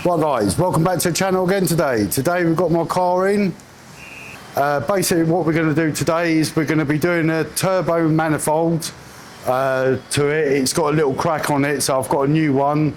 Right guys, welcome back to the channel again today. Today we've got my car in. Basically what we're going to do today is we're going to be doing a turbo manifold to it. It's got a little crack on it, so I've got a new one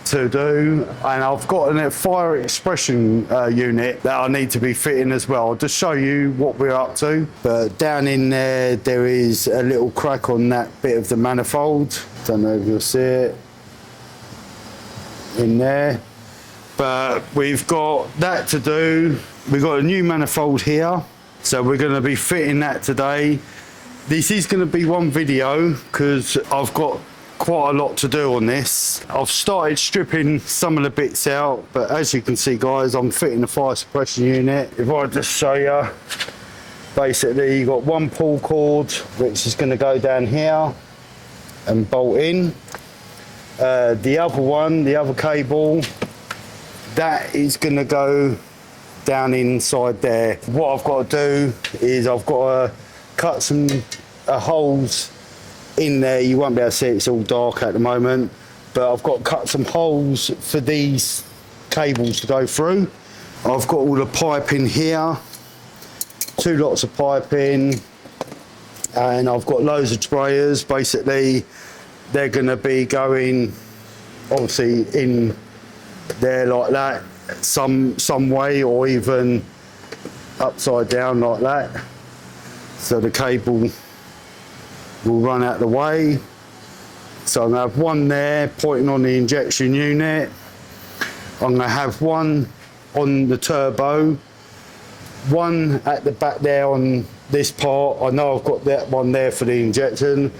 to do, and I've got a fire expression unit that I need to be fitting as well. I'll just show you what we're up to. But down in there is a little crack on that bit of the manifold. Don't know if you'll see it in there. But we've got that to do. We've got a new manifold here, so we're going to be fitting that today. This is going to be one video because I've got quite a lot to do on this. I've started stripping some of the bits out, but as you can see guys, I'm fitting the fire suppression unit. If I just show you, basically you've got one pull cord which is going to go down here and bolt in. The other one, the other cable, that is going to go down inside there. What I've got to do is I've got to cut some holes in there. You won't be able to see it, it's all dark at the moment, but I've got to cut some holes for these cables to go through. I've got all the piping here, 2 lots of piping, and I've got loads of sprayers. Basically they're going to be going obviously in there like that, some way, or even upside down like that, so the cable will run out the way. So I'm going to have one there pointing on the injection unit. I'm going to have one on the turbo, one at the back there on this part. I know I've got that one there for the injection,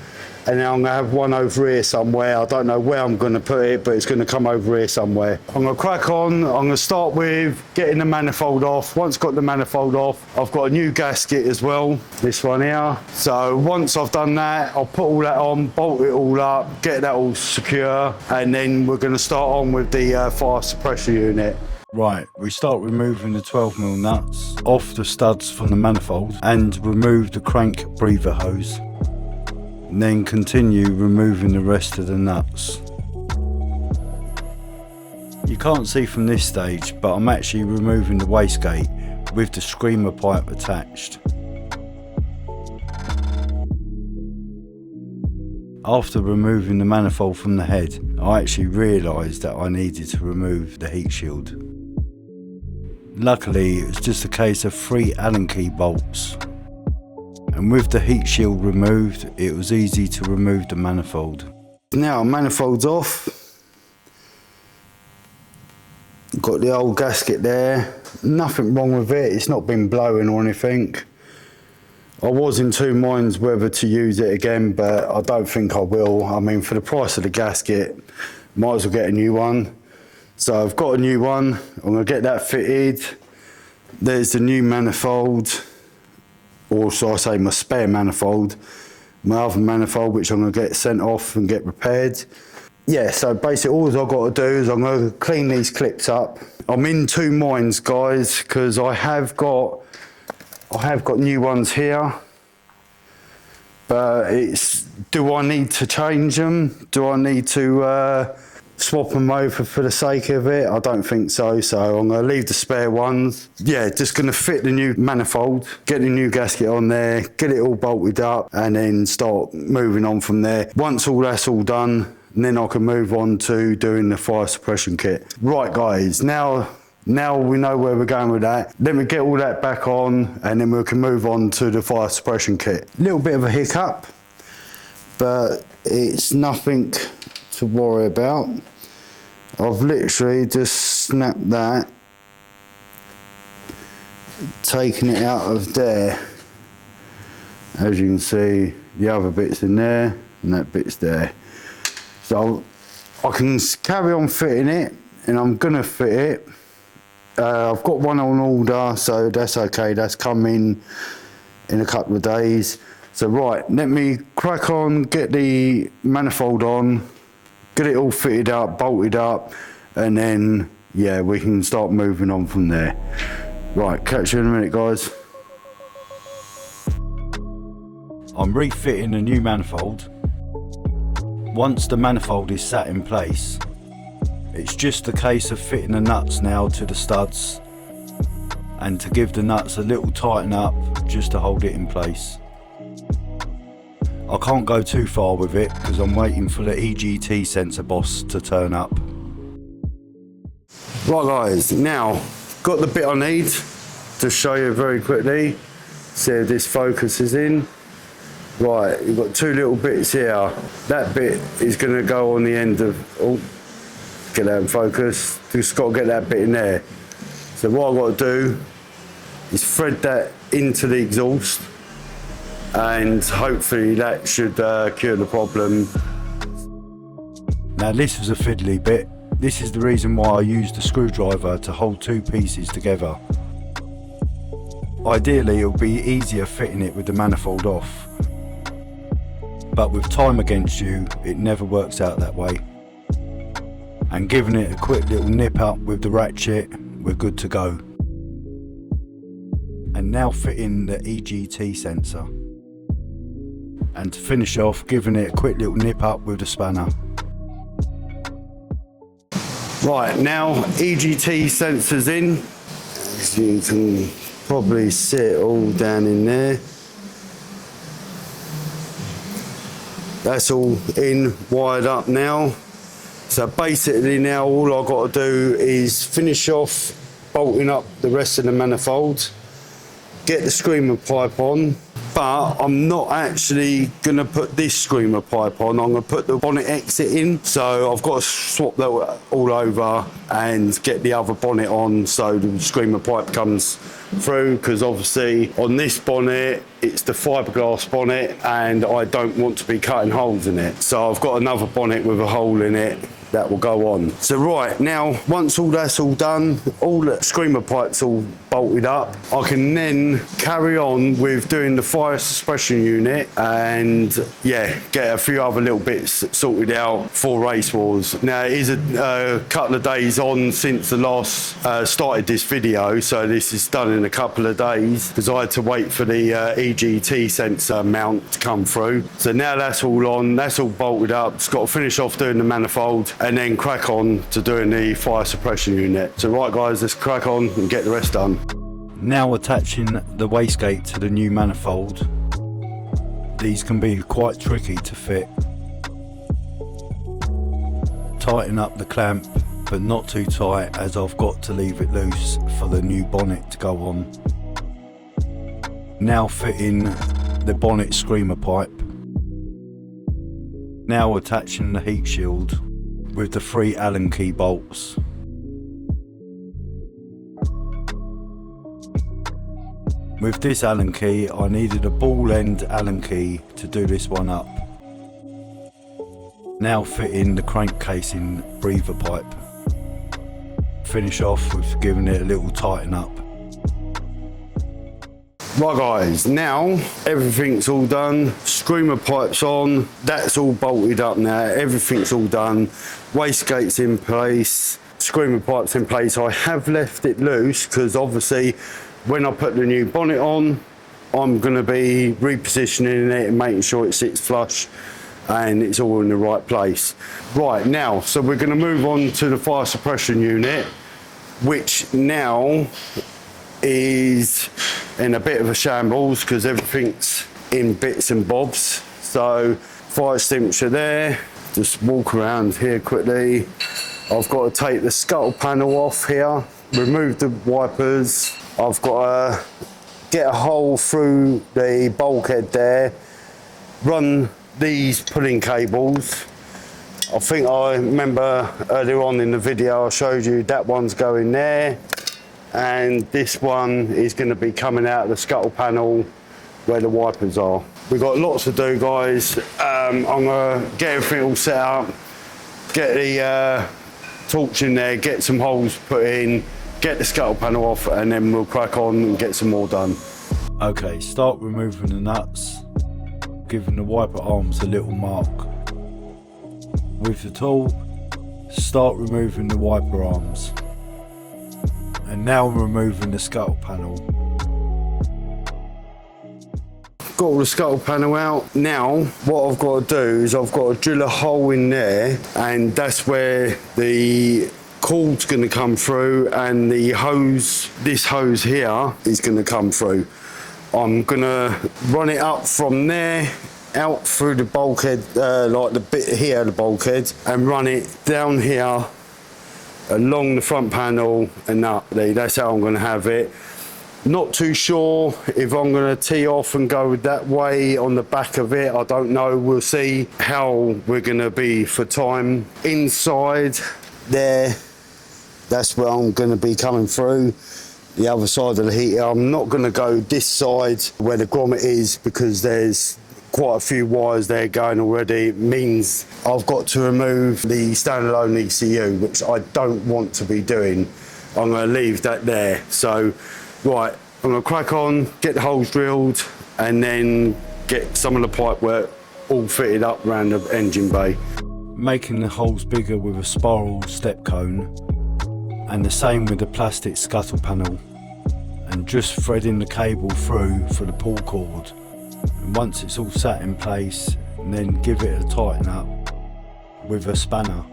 and then I'm going to have one over here somewhere. I don't know where I'm going to put it, but it's going to come over here somewhere. I'm going to crack on. I'm going to start with getting the manifold off. Once I've got the manifold off, I've got a new gasket as well, this one here. So once I've done that, I'll put all that on, bolt it all up, get that all secure, and then we're going to start on with the fire suppression unit. Right, we start removing the 12mm nuts off the studs from the manifold and remove the crank breather hose. And then continue removing the rest of the nuts. You can't see from this stage, but I'm actually removing the wastegate with the screamer pipe attached. After removing the manifold from the head, I actually realised that I needed to remove the heat shield. Luckily, it was just a case of 3 Allen key bolts. And with the heat shield removed, it was easy to remove the manifold. Now manifold's off. Got the old gasket there. Nothing wrong with it, it's not been blowing or anything. I was in 2 minds whether to use it again, but I don't think I will. I mean, for the price of the gasket, might as well get a new one. So I've got a new one, I'm going to get that fitted. There's the new manifold, or should I say my spare manifold, my other manifold which I'm going to get sent off and get repaired. Yeah, so basically all I've got to do is I'm going to clean these clips up. I'm in 2 minds guys, because I have got new ones here, but it's, do I need to change them? Do I need to swap them over for the sake of it? I don't think so, so I'm going to leave the spare ones. Yeah, just going to fit the new manifold, get the new gasket on there, get it all bolted up, and then start moving on from there. Once all that's all done, then I can move on to doing the fire suppression kit. Right guys, now we know where we're going with that. Let me get all that back on, and then we can move on to the fire suppression kit. Little bit of a hiccup, but it's nothing to worry about. I've literally just snapped that, taken it out of there. As you can see, the other bit's in there and that bit's there. So I can carry on fitting it, and I'm gonna fit it. I've got one on order, so that's okay, that's coming in a couple of days. So right, let me crack on, get the manifold on, get it all fitted up, bolted up, and then yeah, we can start moving on from there. Right, catch you in a minute guys. I'm refitting a new manifold. Once the manifold is sat in place, It's just a case of fitting the nuts now to the studs and to give the nuts a little tighten up just to hold it in place. I can't go too far with it because I'm waiting for the EGT sensor boss to turn up. Right guys, now got the bit I need to show you very quickly. See if this focuses in. Right, you've got two little bits here. That bit is going to go on the end of, oh, get that in focus. Just got to get that bit in there. So what I've got to do is thread that into the exhaust, and hopefully that should cure the problem. Now this is a fiddly bit. This is the reason why I used a screwdriver to hold two pieces together. Ideally it would be easier fitting it with the manifold off, but with time against you it never works out that way. And giving it a quick little nip up with the ratchet, we're good to go. And now fitting the EGT sensor. And to finish off, giving it a quick little nip up with the spanner. Right, now EGT sensors in. As you can probably see it all down in there. That's all in, wired up now. So basically now all I've got to do is finish off bolting up the rest of the manifold, get the screamer pipe on, but I'm not actually going to put this screamer pipe on. I'm going to put the bonnet exit in, so I've got to swap that all over and get the other bonnet on so the screamer pipe comes through, because obviously on this bonnet it's the fiberglass bonnet and I don't want to be cutting holes in it, so I've got another bonnet with a hole in it that will go on. So right now, once all that's all done, all the screamer pipes all bolted up, I can then carry on with doing the fire suppression unit and yeah, get a few other little bits sorted out for Race Wars. Now it is a couple of days on since the last started this video, so this is done in a couple of days because I had to wait for the EGT sensor mount to come through. So now that's all on, that's all bolted up. It's got to finish off doing the manifold and then crack on to doing the fire suppression unit. So right guys, let's crack on and get the rest done. Now attaching the wastegate to the new manifold. These can be quite tricky to fit. Tighten up the clamp, but not too tight, as I've got to leave it loose for the new bonnet to go on. Now fitting the bonnet screamer pipe. Now attaching the heat shield with the 3 Allen key bolts. With this Allen key, I needed a ball end Allen key to do this one up. Now fitting the crank casing breather pipe. Finish off with giving it a little tighten up. Right guys, now everything's all done, screamer pipes on, that's all bolted up now, everything's all done, wastegate's in place, screamer pipes in place. I have left it loose because obviously when I put the new bonnet on, I'm going to be repositioning it and making sure it sits flush and it's all in the right place. Right now, so we're going to move on to the fire suppression unit, which now is in a bit of a shambles because everything's in bits and bobs. So fire extinguisher there, just walk around here quickly. I've got to take the scuttle panel off here, remove the wipers. I've got to get a hole through the bulkhead there, run these pulling cables. I think I remember earlier on in the video I showed you that one's going there, and this one is going to be coming out of the scuttle panel where the wipers are. We've got lots to do guys. I'm going to get everything all set up, get the torch in there, get some holes put in, get the scuttle panel off, and then we'll crack on and get some more done. Okay, start removing the nuts, giving the wiper arms a little mark. With the tool, start removing the wiper arms. And now removing the scuttle panel. Got got all the scuttle panel out. Now, what I've got to do is I've got to drill a hole in there, and that's where the cord's going to come through, and the hose, this hose here, is going to come through. I'm going to run it up from there, out through the bulkhead, like the bit here, the bulkhead, and run it down here, along the front panel, and up there. That's how I'm going to have it. Not too sure if I'm going to tee off and go that way on the back of it. I don't know. We'll see how we're going to be for time. Inside there, that's where I'm going to be coming through. The other side of the heater. I'm not going to go this side where the grommet is, because there's quite a few wires there going already. It means I've got to remove the standalone ECU, which I don't want to be doing. I'm going to leave that there. So, right, I'm going to crack on, get the holes drilled, and then get some of the pipe work all fitted up around the engine bay. Making the holes bigger with a spiral step cone, and the same with the plastic scuttle panel, and just threading the cable through for the pull cord. And once it's all sat in place, then give it a tighten up with a spanner.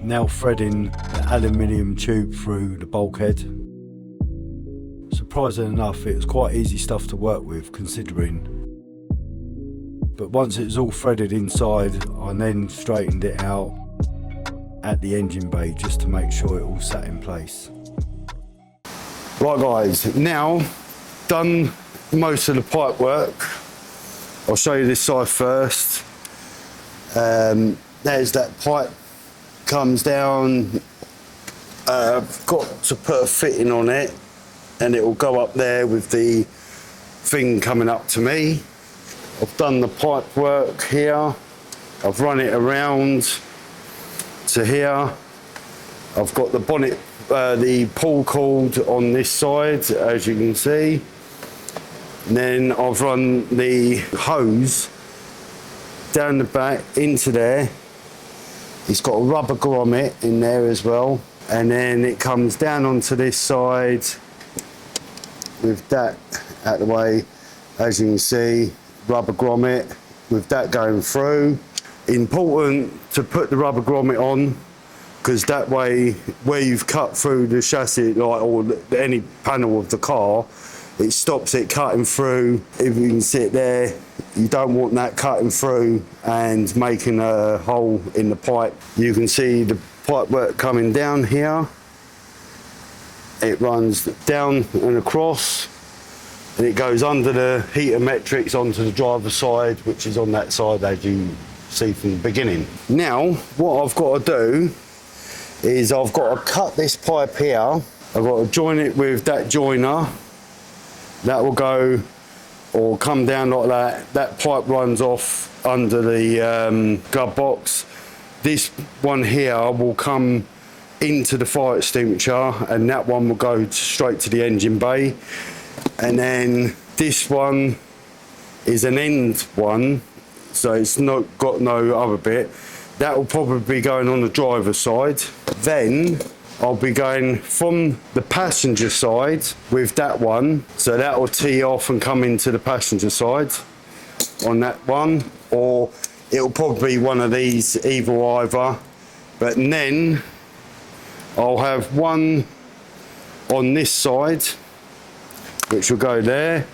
Now threading the aluminium tube through the bulkhead. Surprisingly enough, it was quite easy stuff to work with, considering. But once it was all threaded inside, I then straightened it out at the engine bay just to make sure it all sat in place. Right guys, now done most of the pipe work. I'll show you this side first. There's that pipe comes down. I've got to put a fitting on it, and it will go up there with the thing coming up to me. I've done the pipe work here. I've run it around to here. I've got the bonnet, the pull cord on this side, as you can see. And then I've run the hose down the back into there. It's got a rubber grommet in there as well. And then it comes down onto this side with that out the way, as you can see, rubber grommet with that going through. Important to put the rubber grommet on, because that way, where you've cut through the chassis, like, or any panel of the car, it stops it cutting through. If you can see it there, you don't want that cutting through and making a hole in the pipe. You can see the pipe work coming down here. It runs down and across, and it goes under the heater metrics onto the driver's side, which is on that side, as you see from the beginning. Now, what I've got to do is I've got to cut this pipe here. I've got to join it with that joiner. That will go, or come down like that. That pipe runs off under the glove box. This one here will come into the fire extinguisher, and that one will go straight to the engine bay. And then this one is an end one, so it's not got no other bit. That will probably be going on the driver's side. Then I'll be going from the passenger side with that one, so that will tee off and come into the passenger side on that one, or it'll probably be one of these, either. But then I'll have one on this side, which will go there,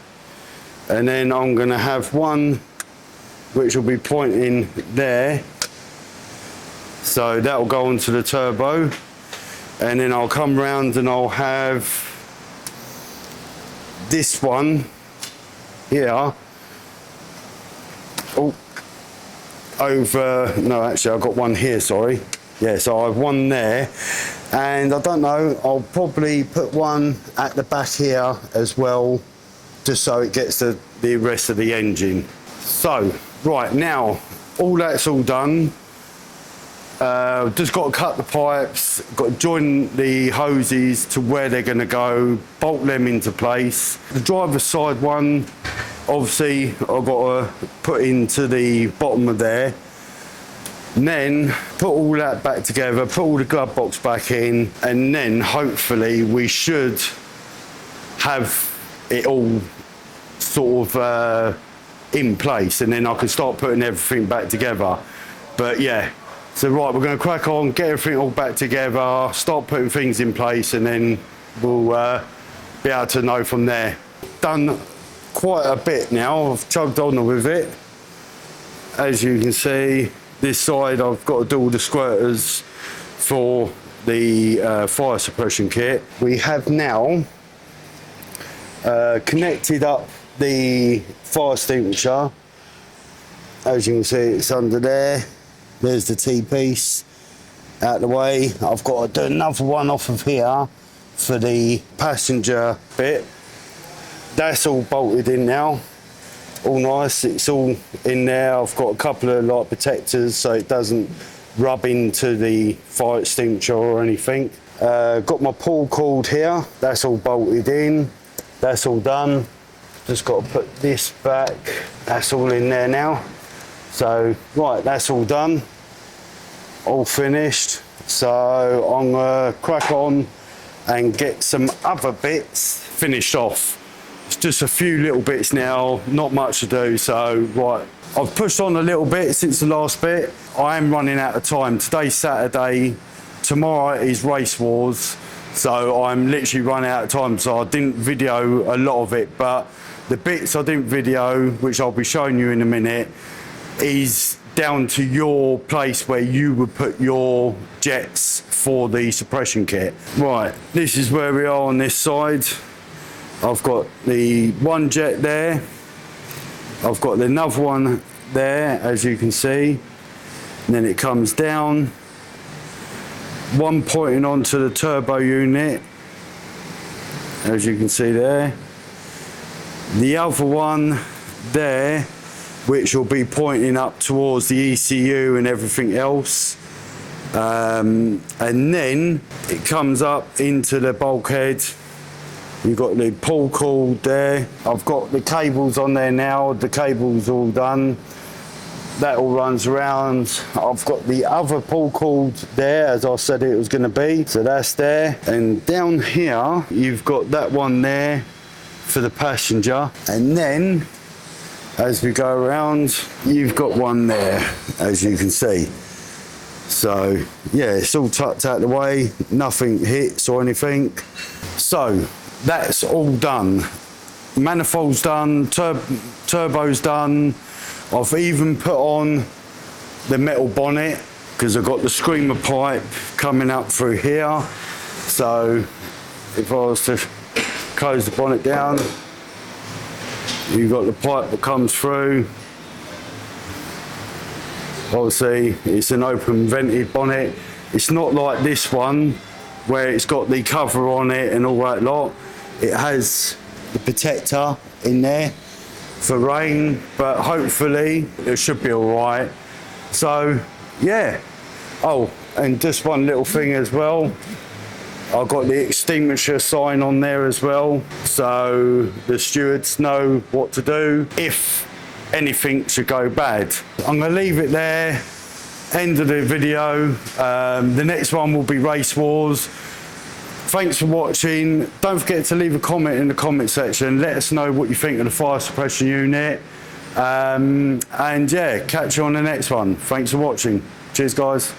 and then I'm going to have one which will be pointing there, so that will go onto the turbo. And then I'll come round and I'll have this one here, no, actually I've got one here, sorry. Yeah, so I have one there, and I don't know, I'll probably put one at the back here as well, just so it gets the rest of the engine. So, right, now, all that's all done. Just got to cut the pipes, got to join the hoses to where they're going to go, bolt them into place. The driver's side one, obviously, I've got to put into the bottom of there. And then put all that back together, put all the glove box back in, and then hopefully we should have it all sort of in place, and then I can start putting everything back together. But yeah, so right, we're going to crack on, get everything all back together, start putting things in place, and then we'll be able to know from there. Done quite a bit now, I've chugged on with it. As you can see, this side I've got to do all the squirters for the fire suppression kit. We have now connected up the fire extinguisher. As you can see, it's under there. There's the T-piece out the way. I've got to do another one off of here for the passenger bit. That's all bolted in now, all nice, it's all in there. I've got a couple of like protectors so it doesn't rub into the fire extinguisher or anything. Got my pull cord here, that's all bolted in, that's all done. Just got to put this back, that's all in there now. So, right, that's all done, all finished. So I'm gonna crack on and get some other bits finished off. It's just a few little bits now, not much to do. So, right, I've pushed on a little bit since the last bit. I am running out of time. Today's Saturday, tomorrow is Race Wars. So I'm literally running out of time. So I didn't video a lot of it, but the bits I didn't video, which I'll be showing you in a minute, is down to your place where you would put your jets for the suppression kit. Right, this is where we are on this side. I've got the one jet there. I've got another one there, as you can see. And then it comes down. One pointing onto the turbo unit, as you can see there. The other one there, which will be pointing up towards the ECU and everything else. And then it comes up into the bulkhead. You've got the pull cord there. I've got the cables on there now. The cable's all done. That all runs around. I've got the other pull cord there, as I said it was going to be. So that's there. And down here, you've got that one there for the passenger. And then, as we go around, you've got one there, as you can see. So, yeah, it's all tucked out the way. Nothing hits or anything. So, that's all done. Manifold's done, turbo's done. I've even put on the metal bonnet because I've got the screamer pipe coming up through here. So if I was to close the bonnet down, you've got the pipe that comes through. Obviously, it's an open vented bonnet. It's not like this one where it's got the cover on it and all that lot. It has the protector in there for rain, but hopefully it should be all right. So, yeah. Oh, and just one little thing as well. I've got the extinguisher sign on there as well, so the stewards know what to do if anything should go bad. I'm going to leave it there. End of the video. The next one will be Race Wars. Thanks for watching. Don't forget to leave a comment in the comment section. Let us know what you think of the fire suppression unit. And yeah, catch you on the next one. Thanks for watching. Cheers, guys.